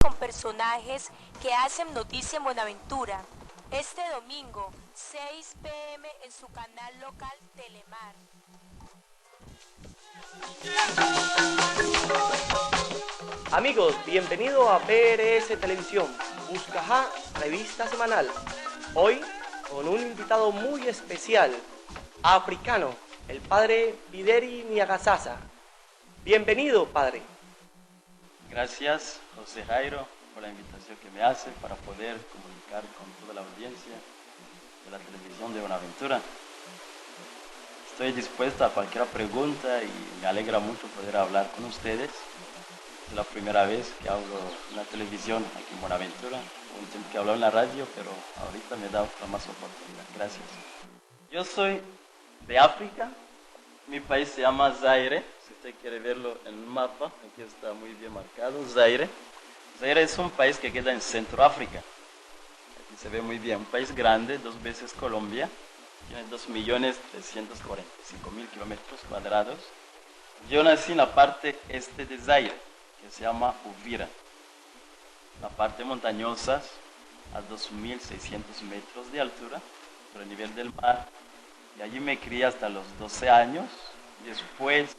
con personajes que hacen noticia en Buenaventura. Este domingo, 6 p.m. en su canal local Telemar. Amigos, bienvenido a PRS Televisión, Buscajá, revista semanal. Hoy con un invitado muy especial, africano, el padre Bideri Niagasasa. Bienvenido, padre. Gracias, José Jairo, por la invitación que me hace para poder comunicar con toda la audiencia de la televisión de Buenaventura. Estoy dispuesto a cualquier pregunta y me alegra mucho poder hablar con ustedes. Es la primera vez que hablo en la televisión aquí en Buenaventura. Un tiempo que hablo en la radio, pero ahorita me da otra más oportunidad. Gracias. Yo soy de África. Mi país se llama Zaire. Si usted quiere verlo en un mapa, aquí está muy bien marcado, Zaire. Zaire es un país que queda en Centroáfrica. Aquí se ve muy bien. Un país grande, 2 veces Colombia. Tiene 2.345.000 kilómetros cuadrados. Yo nací en la parte este de Zaire, que se llama Uvira. La parte montañosa, a 2.600 metros de altura, por el nivel del mar. Y allí me crié hasta los 12 años. Después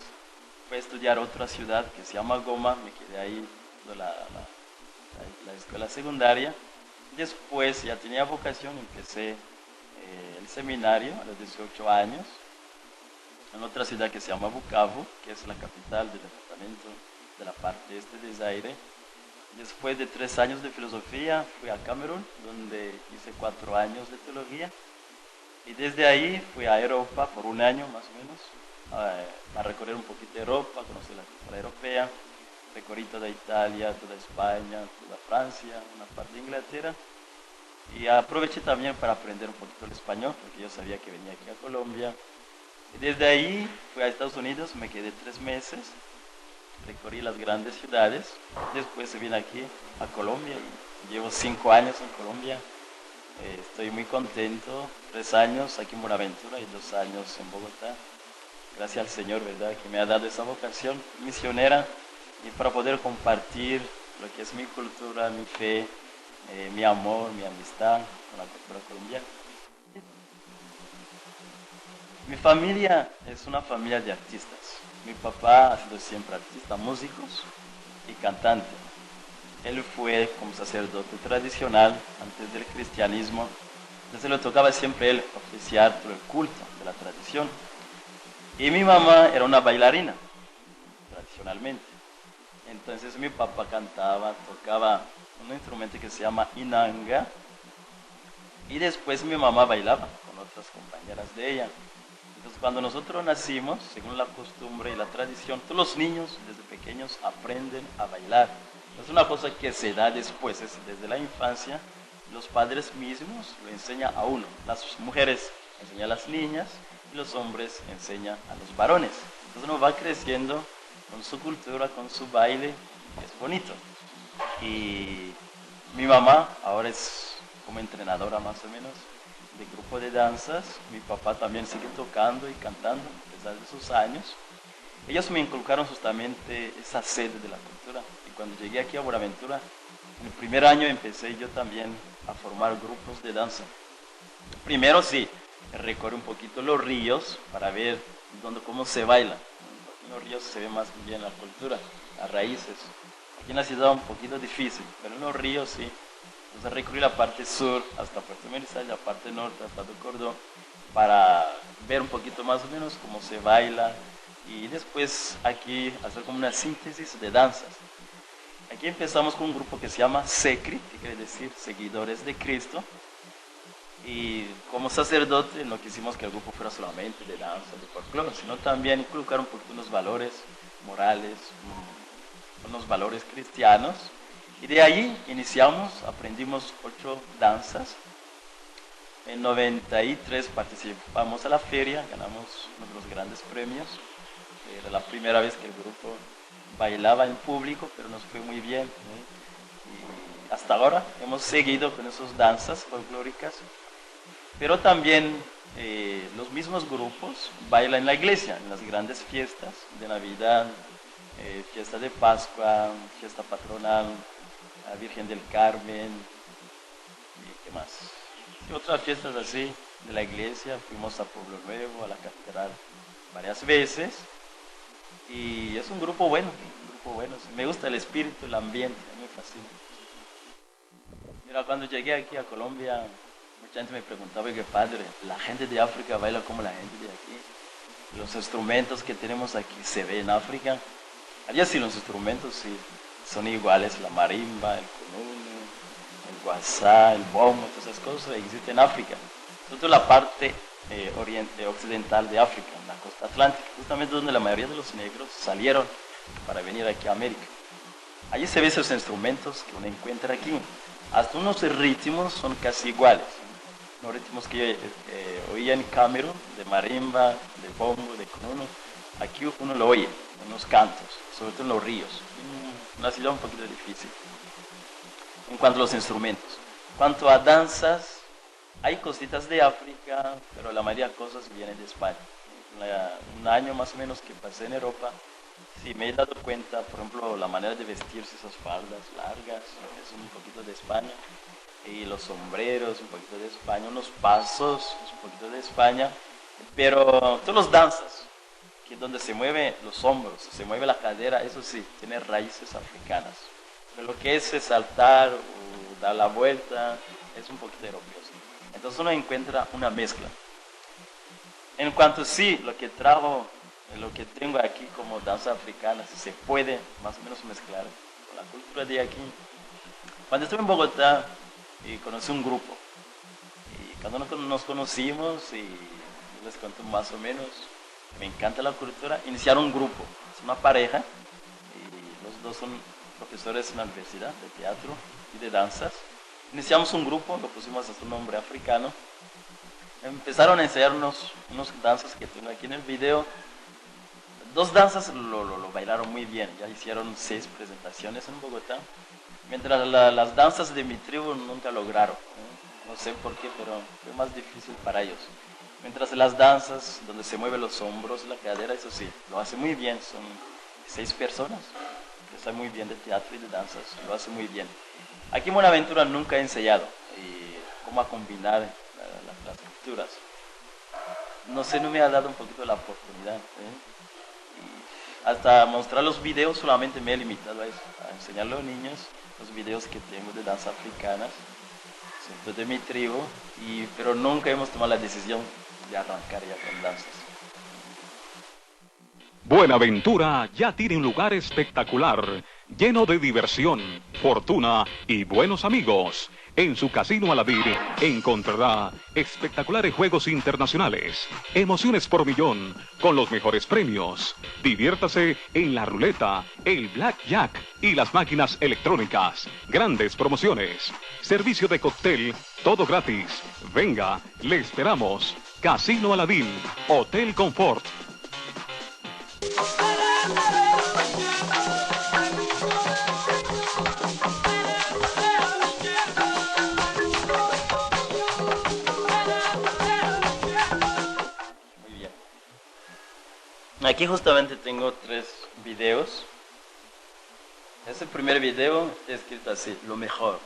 fui a estudiar a otra ciudad que se llama Goma. Me quedé ahí en la escuela secundaria. Después ya tenía vocación, empecé el seminario a los 18 años en otra ciudad que se llama Bukavu, que es la capital del departamento de la parte este de Zaire. Después de 3 años de filosofía fui a Camerún, donde hice 4 años de teología. Y desde ahí fui a Europa por 1 año más o menos, a recorrer un poquito de Europa, conocer la cultura europea, recorrí toda Italia, toda España, toda Francia, una parte de Inglaterra. Y aproveché también para aprender un poquito el español, porque yo sabía que venía aquí a Colombia. Y desde ahí fui a Estados Unidos, me quedé 3 meses, recorrí las grandes ciudades. Después vine aquí a Colombia y llevo 5 años en Colombia. Estoy muy contento, 3 años aquí en Buenaventura y 2 años en Bogotá. Gracias al Señor, ¿verdad?, que me ha dado esa vocación misionera y para poder compartir lo que es mi cultura, mi fe, mi amor, mi amistad con la cultura colombiana. Mi familia es una familia de artistas. Mi papá ha sido siempre artista, músicos y cantante. Él fue como sacerdote tradicional antes del cristianismo. Entonces le tocaba siempre él oficiar todo el culto de la tradición. Y mi mamá era una bailarina, tradicionalmente. Entonces mi papá cantaba, tocaba un instrumento que se llama inanga. Y después mi mamá bailaba con otras compañeras de ella. Entonces cuando nosotros nacimos, según la costumbre y la tradición, todos los niños desde pequeños aprenden a bailar. Es una cosa que se da después, es desde la infancia, los padres mismos lo enseñan a uno. Las mujeres enseñan a las niñas y los hombres enseñan a los varones. Entonces uno va creciendo con su cultura, con su baile, es bonito. Y mi mamá ahora es como entrenadora más o menos de grupo de danzas. Mi papá también sigue tocando y cantando a pesar de sus años. Ellos me inculcaron justamente esa sed de la cultura. Y cuando llegué aquí a Buenaventura, en el primer año empecé yo también a formar grupos de danza. Primero sí, recorrí un poquito los ríos para ver cómo se baila. En los ríos se ve más bien la cultura, las raíces. Aquí en la ciudad un poquito difícil, pero en los ríos sí. Entonces recorrí la parte sur hasta Puerto Merizal, la parte norte hasta Cordón, para ver un poquito más o menos cómo se baila. Y después aquí hacer como una síntesis de danzas. Aquí empezamos con un grupo que se llama SECRI, que quiere decir Seguidores de Cristo. Y como sacerdote no quisimos que el grupo fuera solamente de danza, de folclore, sino también inculcar un poquito unos valores morales, unos valores cristianos. Y de ahí iniciamos, aprendimos 8 danzas. En 93 participamos a la feria, ganamos uno de los grandes premios. Era la primera vez que el grupo bailaba en público, pero nos fue muy bien, ¿no? Y hasta ahora hemos seguido con esas danzas folclóricas, pero también los mismos grupos bailan en la iglesia, en las grandes fiestas de Navidad, fiesta de Pascua, fiesta patronal, a Virgen del Carmen, y qué más. Y otras fiestas así de la iglesia, fuimos a Pueblo Nuevo, a la catedral varias veces, y es un grupo bueno, sí. Me gusta el espíritu, el ambiente, a mí me fascina. Mira, cuando llegué aquí a Colombia, mucha gente me preguntaba, qué padre, la gente de África baila como la gente de aquí. Los instrumentos que tenemos aquí se ven en África. Allá sí los instrumentos sí son iguales, la marimba, el cununu, el guasá, el bombo, todas esas cosas existen en África. Sobre todo la parte occidental de África, en la costa atlántica, justamente donde la mayoría de los negros salieron para venir aquí a América. Allí se ven esos instrumentos que uno encuentra aquí. Hasta unos ritmos son casi iguales. Los ritmos que yo oía en Camerún, de marimba, de bombo, de cununu, aquí uno lo oye, en los cantos, sobre todo en los ríos. Una ciudad un poquito difícil en cuanto a los instrumentos. En cuanto a danzas, hay cositas de África, pero la mayoría de cosas vienen de España. Un año más o menos que pasé en Europa, sí me he dado cuenta, por ejemplo, la manera de vestirse, esas faldas largas, es un poquito de España. Y los sombreros, un poquito de España, unos pasos, un poquito de España, pero todas las danzas, que donde se mueven los hombros, se mueve la cadera, eso sí, tiene raíces africanas. Pero lo que es saltar o dar la vuelta, es un poquito europeo. ¿Sí? Entonces uno encuentra una mezcla. En cuanto lo que tengo aquí como danza africana, si se puede más o menos mezclar con la cultura de aquí. Cuando estuve en Bogotá, y conocí un grupo, y cuando nos conocimos, y les cuento más o menos, me encanta la cultura, iniciaron un grupo, es una pareja, y los dos son profesores en la universidad de teatro y de danzas. Iniciamos un grupo, lo pusimos a su nombre africano, empezaron a enseñarnos unos danzas que tengo aquí en el video. Dos danzas lo bailaron muy bien, ya hicieron 6 presentaciones en Bogotá. Mientras las danzas de mi tribu nunca lograron, no sé por qué, pero fue más difícil para ellos. Mientras las danzas donde se mueven los hombros, la cadera, eso sí, lo hace muy bien. Son 6 personas que saben muy bien de teatro y de danzas, lo hace muy bien. Aquí en Buenaventura nunca he ensayado cómo combinar las culturas. No sé, no me ha dado un poquito la oportunidad. Hasta mostrar los videos solamente me he limitado a eso, a enseñar a los niños los videos que tengo de danza africanas, de mi tribu, pero nunca hemos tomado la decisión de arrancar ya con danzas. Buenaventura ya tiene un lugar espectacular, lleno de diversión, fortuna y buenos amigos. En su Casino Aladín encontrará espectaculares juegos internacionales, emociones por millón, con los mejores premios. Diviértase en la ruleta, el blackjack y las máquinas electrónicas. Grandes promociones. Servicio de cóctel, todo gratis. Venga, le esperamos. Casino Aladín, Hotel Confort. Aquí justamente tengo 3 videos. Este primer video está escrito así, lo mejor.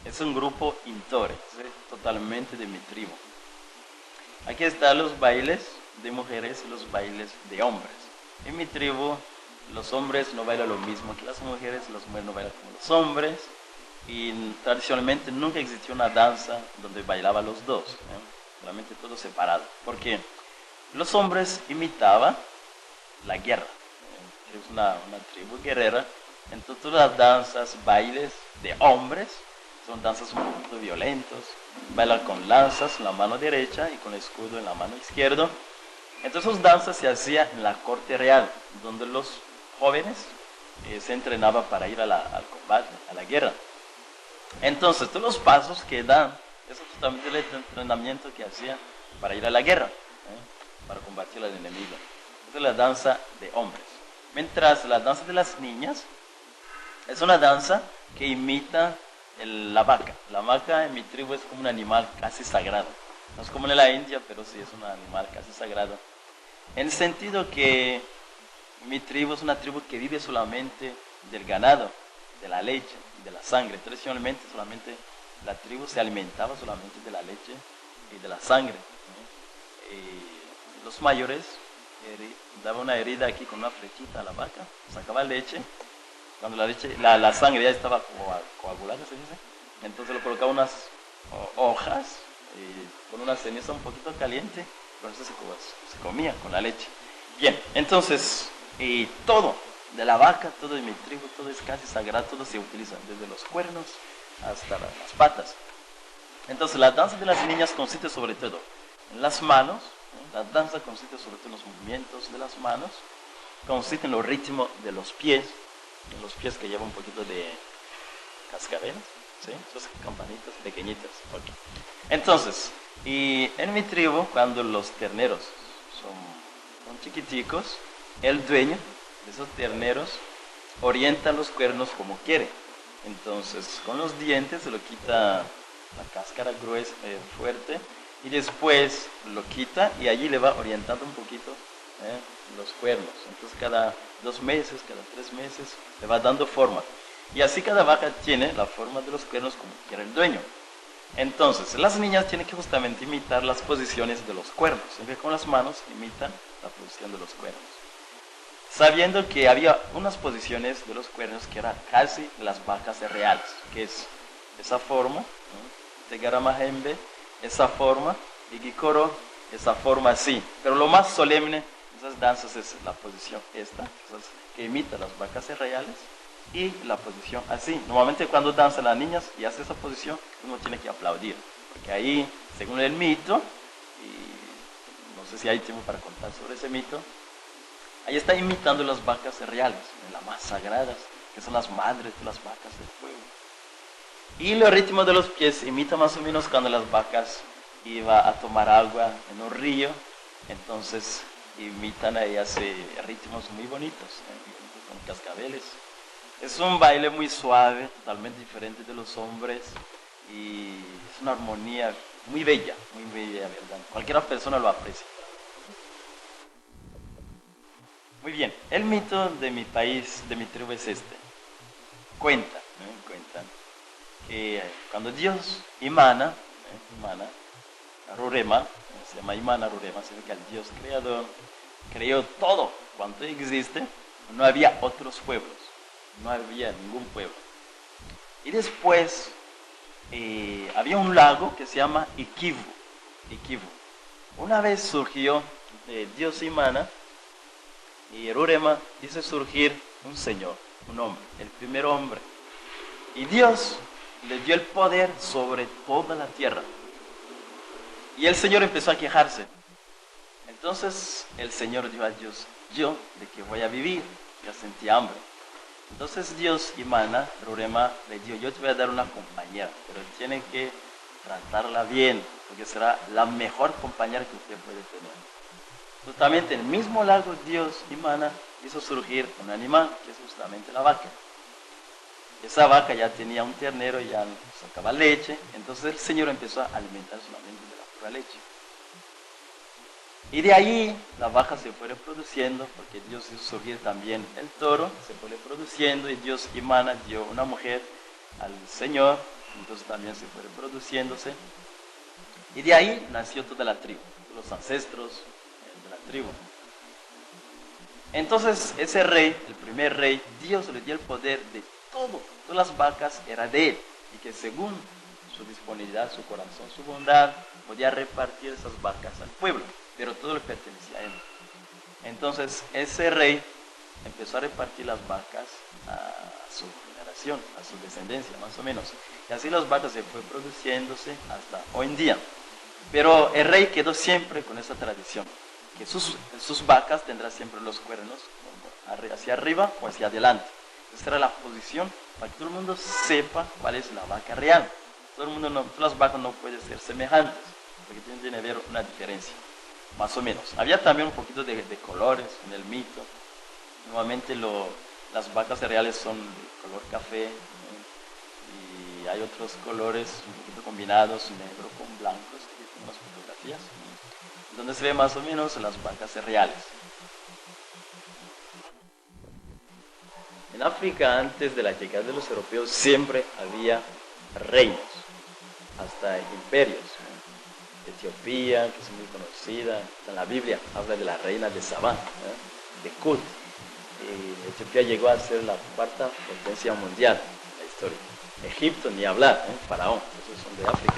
Es un grupo Intore, totalmente de mi tribu. Aquí están los bailes de mujeres y los bailes de hombres. En mi tribu, los hombres no bailan lo mismo que las mujeres no bailan como los hombres. Y tradicionalmente nunca existió una danza donde bailaban los dos, solamente todo separado. ¿Por qué? Los hombres imitaban la guerra, es una tribu guerrera. Entonces todas las danzas, bailes de hombres son danzas un poquito violentos, bailan con lanzas en la mano derecha y con escudo en la mano izquierda. Entonces esas danzas se hacían en la corte real, donde los jóvenes se entrenaban para ir al combate, a la guerra. Entonces todos los pasos que dan, eso es justamente el entrenamiento que hacían para ir a la guerra, para combatir al enemigo. Esa es la danza de hombres. Mientras la danza de las niñas es una danza que imita la vaca. La vaca en mi tribu es como un animal casi sagrado. No es como en la India, pero sí es un animal casi sagrado. En el sentido que mi tribu es una tribu que vive solamente del ganado, de la leche, y de la sangre. Tradicionalmente solamente la tribu se alimentaba solamente de la leche y de la sangre. Los mayores daban una herida aquí con una flechita a la vaca, sacaba leche. Cuando la sangre ya estaba coagulada, se dice, entonces lo colocaba unas hojas con una ceniza un poquito caliente, con eso se comía con la leche. Bien, entonces todo de la vaca, todo de mi tribu, todo es casi sagrado, todo se utiliza, desde los cuernos hasta las patas. Entonces la danza de las niñas consiste sobre todo en las manos, la danza consiste sobre todo en los movimientos de las manos, consiste en los ritmos de los pies que llevan un poquito de cascabeles, ¿sí? Esas campanitas pequeñitas. Okay. Entonces, y en mi tribu, cuando los terneros son chiquiticos, el dueño de esos terneros orienta los cuernos como quiere. Entonces, con los dientes se lo quita la cáscara gruesa, fuerte, y después lo quita y allí le va orientando un poquito los cuernos. Entonces, cada 2 meses, cada 3 meses, le va dando forma. Y así cada vaca tiene la forma de los cuernos como quiere el dueño. Entonces, las niñas tienen que justamente imitar las posiciones de los cuernos. Siempre con las manos imitan la posición de los cuernos. Sabiendo que había unas posiciones de los cuernos que eran casi las vacas reales, que es esa forma, ¿no? De Garamajembe, esa forma, y Gikoro, esa forma así. Pero lo más solemne de esas danzas es la posición esta, que imita las vacas reales, y la posición así. Normalmente cuando danzan las niñas y hace esa posición, uno tiene que aplaudir, porque ahí, según el mito, y no sé si hay tiempo para contar sobre ese mito, ahí está imitando las vacas reales, las más sagradas, que son las madres de las vacas del fuego. Y los ritmos de los pies imita más o menos cuando las vacas iban a tomar agua en un río, entonces imitan ahí, hace ritmos muy bonitos, con cascabeles. Es un baile muy suave, totalmente diferente de los hombres, y es una armonía muy bella, ¿verdad? Cualquier persona lo aprecia. Muy bien, el mito de mi país, de mi tribu es este. Cuentan que cuando Dios Imana, Rurema, se llama Imana Rurema, significa el Dios creador, creó todo cuanto existe, no había otros pueblos, no había ningún pueblo. Y después había un lago que se llama Ikivu. Una vez surgió Dios Imana, y Rurema hizo surgir un señor, un hombre, el primer hombre. Y Dios le dio el poder sobre toda la tierra. Y el Señor empezó a quejarse. Entonces el Señor dijo a Dios, ¿yo de qué voy a vivir? Ya sentí hambre. Entonces Dios, Imana, Rurema, le dijo, yo te voy a dar una compañera, pero tiene que tratarla bien, porque será la mejor compañera que usted puede tener. Justamente en el mismo lago Dios, Imana, hizo surgir un animal, que es justamente la vaca. Esa vaca ya tenía un ternero, ya sacaba leche, entonces el Señor empezó a alimentar solamente de la pura leche. Y de ahí la vaca se fue reproduciendo, porque Dios hizo surgir también el toro, se fue reproduciendo, y Dios Imana dio una mujer al Señor, entonces también se fue reproduciéndose. Y de ahí nació toda la tribu, los ancestros de la tribu. Entonces ese rey, el primer rey, Dios le dio el poder de todo, todas las vacas eran de él, y que según su disponibilidad, su corazón, su bondad, podía repartir esas vacas al pueblo, pero todo le pertenecía a él. Entonces ese rey empezó a repartir las vacas a su generación, a su descendencia más o menos, y así las vacas se fue produciéndose hasta hoy en día. Pero el rey quedó siempre con esa tradición, que sus vacas tendrán siempre los cuernos hacia arriba o hacia adelante. Esa era la posición para que todo el mundo sepa cuál es la vaca real. Todas las vacas no pueden ser semejantes, porque tiene que haber una diferencia, más o menos. Había también un poquito de colores en el mito. Normalmente las vacas reales son de color café, y hay otros colores un poquito combinados, negro con blancos, que son las fotografías, donde se ve más o menos las vacas reales. En África, antes de la llegada de los europeos, siempre había reinos, hasta imperios. Etiopía, que es muy conocida, en la Biblia habla de la reina de Sabá, de Kut. Etiopía llegó a ser la cuarta potencia mundial en la historia. Egipto, ni hablar, Faraón, esos son de África.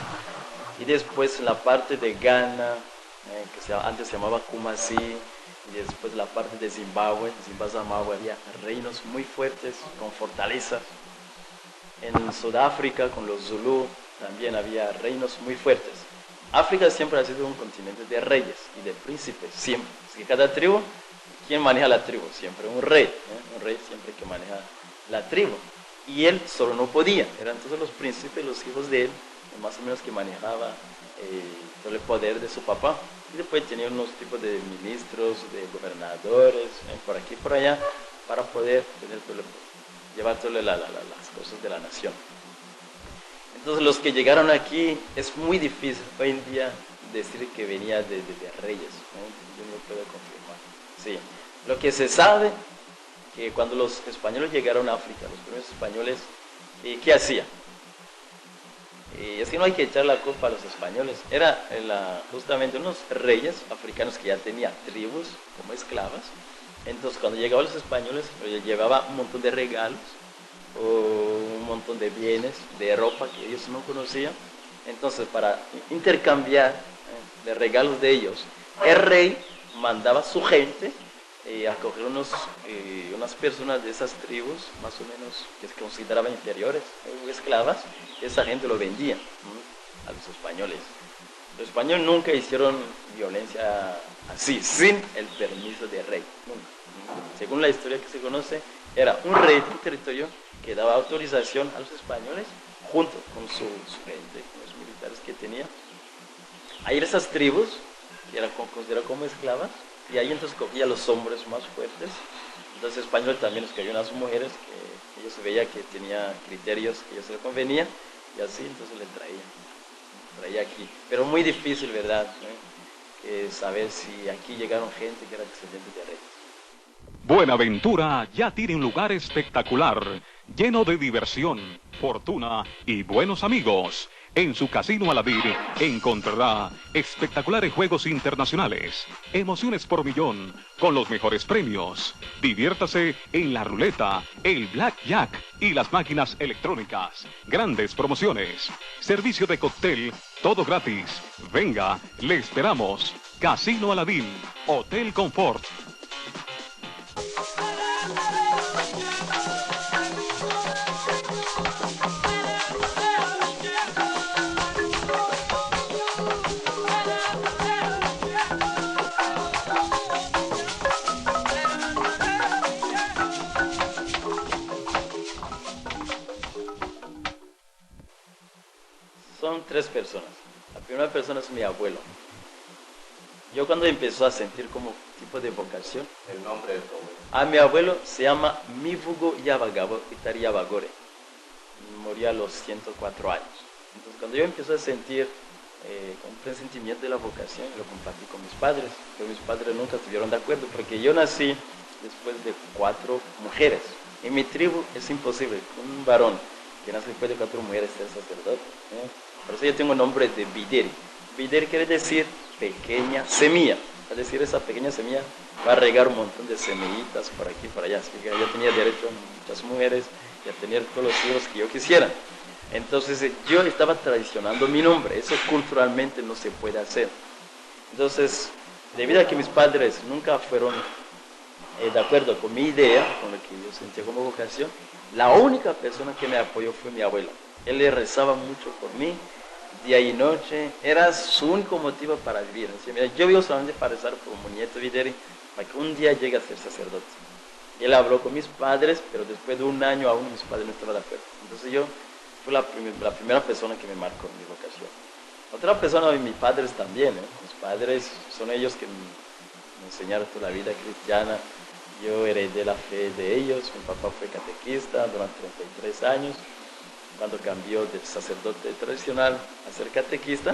Y después la parte de Ghana, antes se llamaba Kumasi, y después la parte de Zimbabue, había reinos muy fuertes, con fortalezas. En Sudáfrica, con los Zulú, también había reinos muy fuertes. África siempre ha sido un continente de reyes y de príncipes, siempre. Es que cada tribu, ¿quién maneja la tribu? Siempre un rey siempre que maneja la tribu. Y él solo no podía, eran todos los príncipes, los hijos de él, más o menos que manejaba todo el poder de su papá. Y después tenía unos tipos de ministros, de gobernadores, por aquí y por allá, para poder llevar todas las cosas de la nación. Entonces los que llegaron aquí, es muy difícil hoy en día decir que venía de reyes, yo no puedo confirmar. Sí. Lo que se sabe, que cuando los españoles llegaron a África, los primeros españoles, ¿qué hacían? Es que no hay que echar la culpa a los españoles, era justamente unos reyes africanos que ya tenían tribus como esclavas. Entonces cuando llegaban los españoles, les llevaba un montón de regalos, o un montón de bienes, de ropa que ellos no conocían. Entonces para intercambiar de regalos de ellos, el rey mandaba a su gente a coger unas personas de esas tribus, más o menos que se consideraban inferiores, esclavas, y esa gente lo vendía a los españoles. Los españoles nunca hicieron violencia así, sin el permiso del rey, nunca. Según la historia que se conoce, era un rey de un territorio que daba autorización a los españoles, junto con su gente, con los militares que tenía, a ir a esas tribus, que eran consideradas como esclavas, y ahí entonces cogía a los hombres más fuertes. Entonces el español también escogió a las mujeres que ellos veía que tenía criterios que a ellos les convenía, y así entonces le traía aquí. Pero muy difícil, ¿verdad? Saber si aquí llegaron gente que era descendiente de reyes. Buenaventura ya tiene un lugar espectacular, lleno de diversión, fortuna y buenos amigos. En su Casino Aladir encontrará espectaculares juegos internacionales, emociones por millón, con los mejores premios. Diviértase en la ruleta, el blackjack y las máquinas electrónicas. Grandes promociones. Servicio de cóctel, todo gratis. Venga, le esperamos. Casino Aladir, Hotel Confort. Son tres personas. La primera persona es mi abuelo. Yo cuando empezó a sentir como tipo de vocación, El nombre del abuelo. a mi abuelo se llama Mivugo Yabagabo Itari Yabagore. Murió a los 104 años. Entonces cuando yo empecé a sentir un presentimiento de la vocación, lo compartí con mis padres. Pero mis padres nunca estuvieron de acuerdo porque yo nací después de 4 mujeres. En mi tribu es imposible que un varón que nace después de 4 mujeres sea sacerdote. Por eso yo tengo el nombre de Bideri. Bideri quiere decir pequeña semilla. Es decir, esa pequeña semilla va a regar un montón de semillitas por aquí y por allá. Así que yo tenía derecho a muchas mujeres y a tener todos los hijos que yo quisiera. Entonces yo estaba tradicionando mi nombre. Eso culturalmente no se puede hacer. Entonces, debido a que mis padres nunca fueron de acuerdo con mi idea, con lo que yo sentía como vocación, la única persona que me apoyó fue mi abuelo. Él le rezaba mucho por mí, día y noche, era su único motivo para vivir. Decía, mira, yo vivo solamente para rezar por mi nieto Videri, para que un día llegue a ser sacerdote. Y él habló con mis padres, pero después de un año aún mis padres no estaban de acuerdo. Entonces yo fui la primera persona que me marcó mi vocación. Otra persona, mis padres también, mis padres son ellos que me enseñaron toda la vida cristiana. Yo heredé la fe de ellos. Mi papá fue catequista durante 33 años. Cuando cambió de sacerdote tradicional a ser catequista,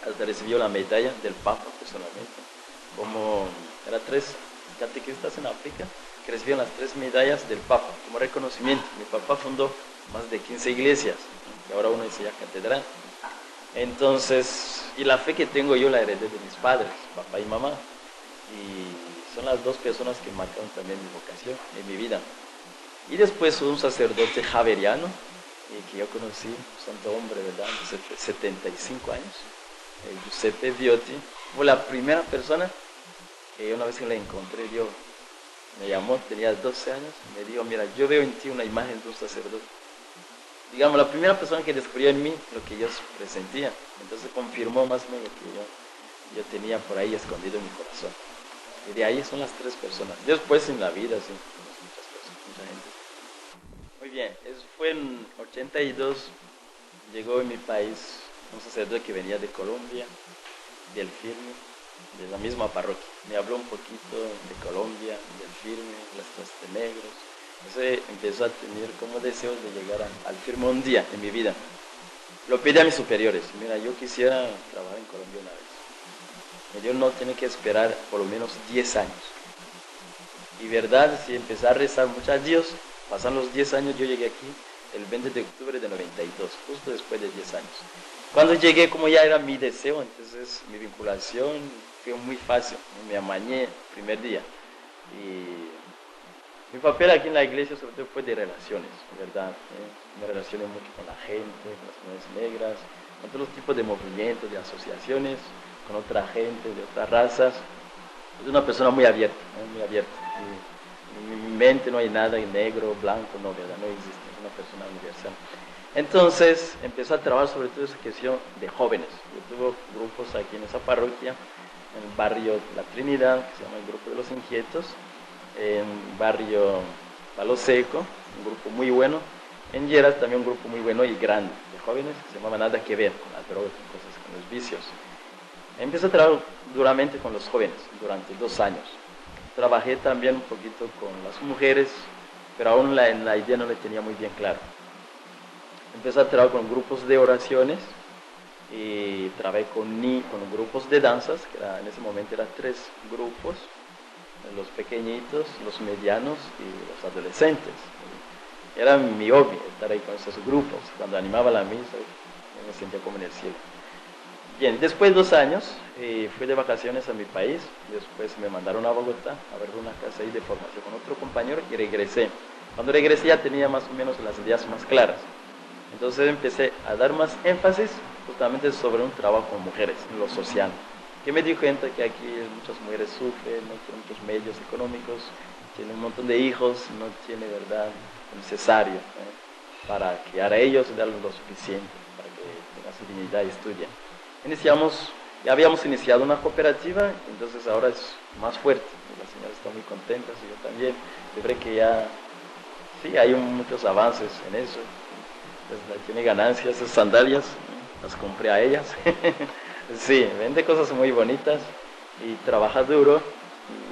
hasta recibió la medalla del Papa personalmente. Como eran 3 catequistas en África, que recibieron las 3 medallas del Papa como reconocimiento. Mi papá fundó más de 15 iglesias, que ahora uno dice ya catedral. Entonces, y la fe que tengo yo la heredé de mis padres, papá y mamá. Y son las 2 personas que marcaron también mi vocación en mi vida. Y después un sacerdote javeriano, que yo conocí, un santo hombre, ¿verdad?, de 75 años, Giuseppe Viotti. Fue la primera persona que una vez que la encontré, Dios me llamó, tenía 12 años, me dijo, mira, yo veo en ti una imagen de un sacerdote. Digamos, la primera persona que descubrió en mí lo que yo presentía. Entonces confirmó más o menos lo que yo tenía por ahí escondido en mi corazón. Y de ahí son las 3 personas. Después en la vida, sí, muchas personas, mucha gente. Muy bien, eso fue en 82, llegó en mi país un sacerdote que venía de Colombia, del Firme, de la misma parroquia. Me habló un poquito de Colombia, del Firme, las cosas de negros. Entonces empezó a tener como deseos de llegar al Firme un día en mi vida. Lo pedí a mis superiores, mira, yo quisiera trabajar en Colombia una vez. Me dijo, no, tiene que esperar por lo menos 10 años. Y verdad, si empecé a rezar mucho a Dios, pasan los 10 años, yo llegué aquí el 20 de octubre de 92, justo después de 10 años. Cuando llegué, como ya era mi deseo, entonces mi vinculación fue muy fácil, me amañé el primer día. Y mi papel aquí en la iglesia sobre todo fue de relaciones, ¿verdad? Me relacioné mucho con la gente, con las comunidades negras, con todos los tipos de movimientos, de asociaciones, con otra gente, de otras razas. Es una persona muy abierta, muy abierta. Y en mi mente no hay nada negro, blanco, no, ¿verdad? No existe, es una persona universal. Entonces empezó a trabajar sobre todo esa cuestión de jóvenes. Yo tuve grupos aquí en esa parroquia, en el barrio La Trinidad, que se llama el Grupo de los Inquietos, en el barrio Palo Seco, un grupo muy bueno, en Lleras también un grupo muy bueno y grande de jóvenes que se llamaba Nada que Ver, con las drogas, con los vicios. Empecé a trabajar duramente con los jóvenes durante 2 años. Trabajé también un poquito con las mujeres, pero aún la idea no la tenía muy bien clara. Empecé a trabajar con grupos de oraciones y trabajé con grupos de danzas, que en ese momento eran 3 grupos, los pequeñitos, los medianos y los adolescentes. Era mi hobby estar ahí con esos grupos. Cuando animaba la misa, me sentía como en el cielo. Bien, después de 2 años fui de vacaciones a mi país, después me mandaron a Bogotá a ver una casa ahí de formación con otro compañero y regresé. Cuando regresé ya tenía más o menos las ideas más claras. Entonces empecé a dar más énfasis justamente sobre un trabajo con mujeres, en lo social. Que me di cuenta que aquí muchas mujeres sufren, no tienen muchos medios económicos, tienen un montón de hijos, no tienen, ¿verdad?, lo necesario para criar a ellos y darles lo suficiente para que tengan su dignidad y estudien. Ya habíamos iniciado una cooperativa, entonces ahora es más fuerte. Las señoras están muy contentas y yo también. Yo creo que ya, sí, hay muchos avances en eso. Entonces, tiene ganancias, esas sandalias, las compré a ellas. Sí, vende cosas muy bonitas y trabaja duro.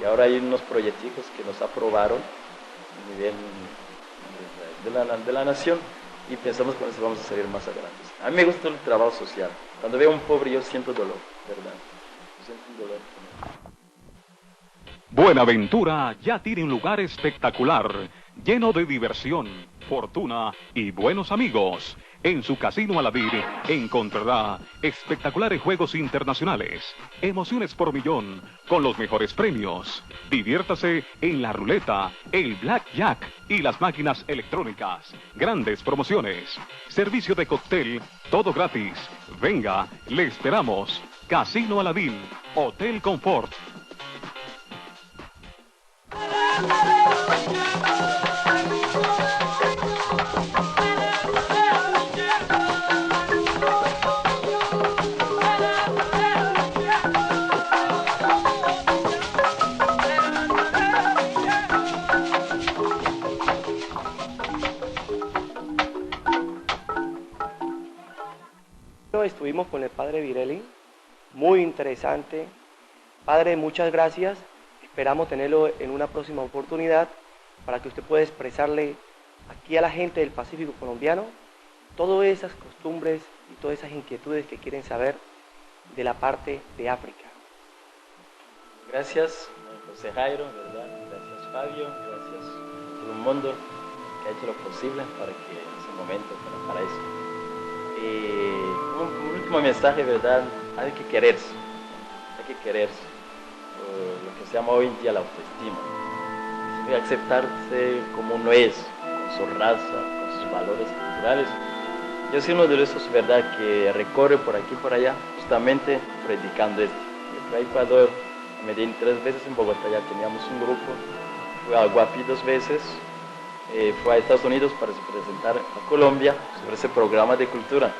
Y ahora hay unos proyectos que nos aprobaron a nivel de la nación. Y pensamos que con eso vamos a salir más adelante. A mí me gusta el trabajo social. Cuando veo a un pobre yo siento dolor, ¿verdad? Yo siento un dolor. Buenaventura ya tiene un lugar espectacular, lleno de diversión, fortuna y buenos amigos. En su Casino Alavir encontrará espectaculares juegos internacionales, emociones por millón, con los mejores premios. Diviértase en la ruleta, el blackjack y las máquinas electrónicas. Grandes promociones. Servicio de cóctel, todo gratis. Venga, le esperamos. Casino Aladín, Hotel Confort. Estuvimos con el padre Virelli, muy interesante. Padre, muchas gracias. Esperamos tenerlo en una próxima oportunidad para que usted pueda expresarle aquí a la gente del Pacífico colombiano todas esas costumbres y todas esas inquietudes que quieren saber de la parte de África. Gracias, José Jairo, ¿verdad? Gracias, Fabio. Gracias todo el mundo que ha hecho lo posible para que ese momento fuera para eso. Un último mensaje, ¿verdad? Hay que quererse. Lo que se llama hoy en día la autoestima. Significa aceptarse como uno es, con su raza, con sus valores culturales. Yo soy uno de esos, ¿verdad?, que recorre por aquí y por allá, justamente predicando esto. Yo fui a Ecuador, a Medellín 3 veces, en Bogotá ya teníamos un grupo, fui a Guapi 2 veces, fui a Estados Unidos para presentar a Colombia sobre ese programa de cultura.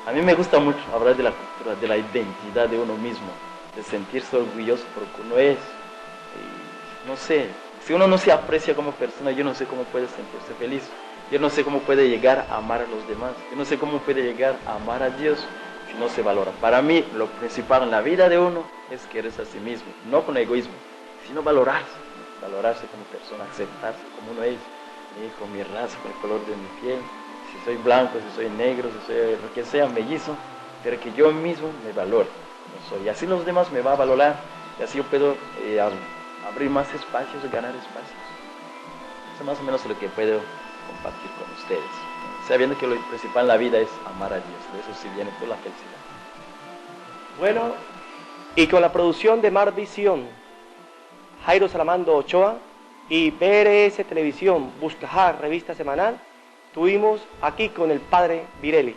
A mí me gusta mucho hablar de la cultura, de la identidad de uno mismo, de sentirse orgulloso por lo que uno es. No sé, si uno no se aprecia como persona, yo no sé cómo puede sentirse feliz. Yo no sé cómo puede llegar a amar a los demás. Yo no sé cómo puede llegar a amar a Dios si no se valora. Para mí, lo principal en la vida de uno es quererse a sí mismo, no con egoísmo, sino valorarse como persona, aceptarse como uno es, con mi raza, con el color de mi piel, si soy blanco, si soy negro, si soy lo que sea, mellizo, pero que yo mismo me valore como soy. Y así los demás me van a valorar, y así yo puedo abrir más espacios, ganar espacios. Eso es más o menos lo que puedo compartir con ustedes, sabiendo que lo principal en la vida es amar a Dios, de eso sí viene toda la felicidad. Bueno, y con la producción de Mar Visión, Jairo Salamando Ochoa y PRS Televisión, Buscajá, revista semanal, tuvimos aquí con el padre Virelli.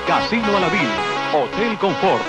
Casino Aladín, Hotel Confort,